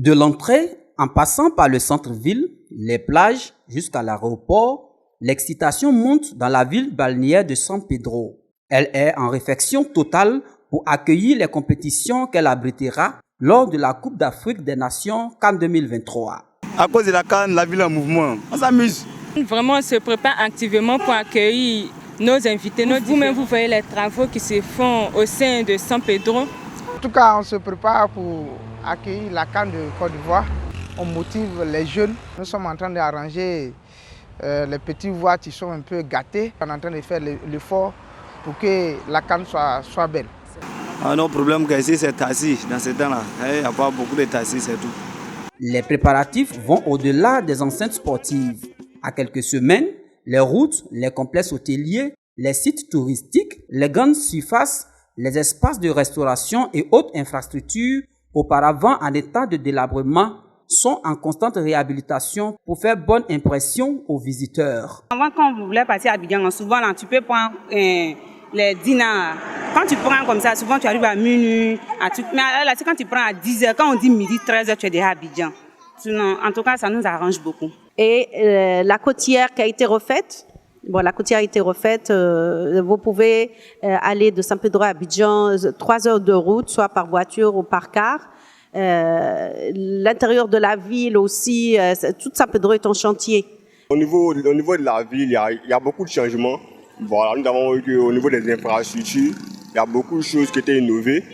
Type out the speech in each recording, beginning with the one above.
De l'entrée, en passant par le centre-ville, les plages, jusqu'à l'aéroport, l'excitation monte dans la ville balnéaire de San Pedro. Elle est en réfection totale pour accueillir les compétitions qu'elle abritera lors de la Coupe d'Afrique des Nations CAN 2023. À cause de la CAN, la ville est en mouvement. On s'amuse. Vraiment, on se prépare activement pour accueillir nos invités. Vous-même, vous voyez les travaux qui se font au sein de San Pedro. En tout cas, on se prépare pour accueillir la CAN de Côte d'Ivoire. On motive les jeunes. Nous sommes en train d'arranger les petits voies qui sont un peu gâtés. On est en train de faire l'effort pour que la CAN soit belle. Nos problèmes ici, c'est taxi. Dans ce temps-là, il n'y a pas beaucoup de taxis, c'est tout. Les préparatifs vont au-delà des enceintes sportives. À quelques semaines, les routes, les complexes hôteliers, les sites touristiques, les grandes surfaces, les espaces de restauration et autres infrastructures, auparavant en état de délabrement, sont en constante réhabilitation pour faire bonne impression aux visiteurs. Avant, quand vous voulez passer à Abidjan, souvent là, tu peux prendre les dinars. Quand tu prends comme ça, souvent tu arrives à minuit. Mais là, c'est quand tu prends à 10h, quand on dit midi, 13h, tu es déjà à Abidjan. Sinon, en tout cas, ça nous arrange beaucoup. Et la côtière qui a été refaite, la côtière a été refaite, vous pouvez aller de San Pedro à Abidjan, 3 heures de route, soit par voiture ou par car. L'intérieur de la ville aussi, tout San Pedro est en chantier. Au niveau de la ville, il y a beaucoup de changements. Voilà, nous avons eu au niveau des infrastructures, il y a beaucoup de choses qui étaient innovées.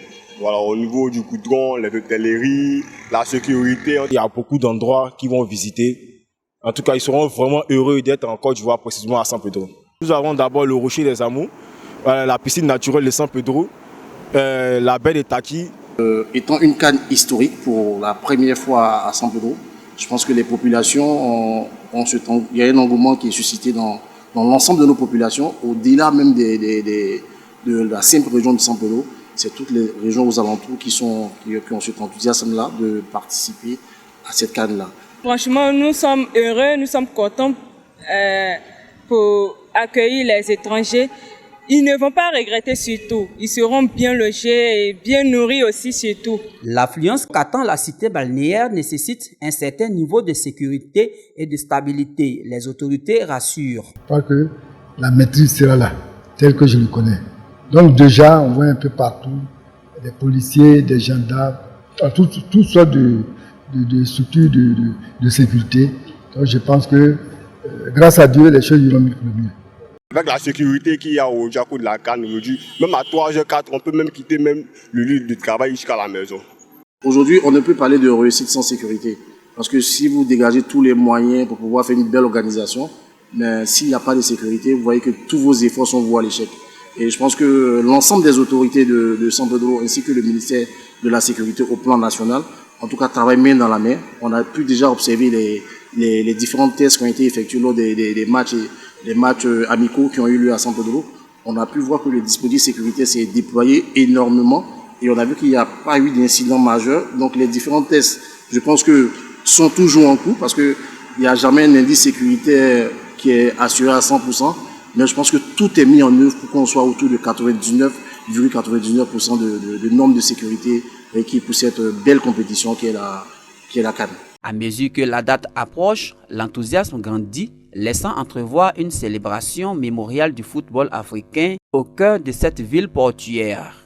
Voilà, au niveau du goudron, les hôtelleries, la sécurité. Il y a beaucoup d'endroits qu'ils vont visiter. En tout cas, ils seront vraiment heureux d'être en Côte d'Ivoire, précisément à San Pedro. Nous avons d'abord le Rocher des Amours, la piscine naturelle de San Pedro, la baie de Taki. Étant une CAN historique pour la première fois à San Pedro, je pense que les populations il y a un engouement qui est suscité dans l'ensemble de nos populations, au-delà même de la simple région de San Pedro. C'est toutes les régions aux alentours qui ont cet enthousiasme-là de participer à cette CAN-là. Franchement, nous sommes heureux, nous sommes contents pour accueillir les étrangers. Ils ne vont pas regretter surtout. Ils seront bien logés et bien nourris aussi surtout. L'affluence qu'attend la cité balnéaire nécessite un certain niveau de sécurité et de stabilité. Les autorités rassurent. Je crois que la maîtrise sera là, telle que je le connais. Donc déjà, on voit un peu partout des policiers, des gendarmes, toutes sortes de structures de sécurité. Donc je pense que grâce à Dieu, les choses iront mieux. Avec la sécurité qu'il y a au Djako de la CAN aujourd'hui, même à 3h, 4, on peut même quitter même le lieu de travail jusqu'à la maison. Aujourd'hui, on ne peut parler de réussite sans sécurité. Parce que si vous dégagez tous les moyens pour pouvoir faire une belle organisation, mais s'il n'y a pas de sécurité, vous voyez que tous vos efforts sont voués à l'échec. Et je pense que l'ensemble des autorités de San Pedro ainsi que le ministère de la Sécurité au plan national, en tout cas, travaillent main dans la main. On a pu déjà observer les différents tests qui ont été effectués lors des matchs amicaux qui ont eu lieu à San Pedro. On a pu voir que le dispositif sécurité s'est déployé énormément et on a vu qu'il n'y a pas eu d'incident majeur. Donc les différents tests, je pense que sont toujours en cours parce qu'il n'y a jamais un indice sécuritaire qui est assuré à 100%. Mais je pense que tout est mis en œuvre pour qu'on soit autour de 99,99% de normes de sécurité requises pour cette belle compétition qui est la CAN. À mesure que la date approche, l'enthousiasme grandit, laissant entrevoir une célébration mémoriale du football africain au cœur de cette ville portuaire.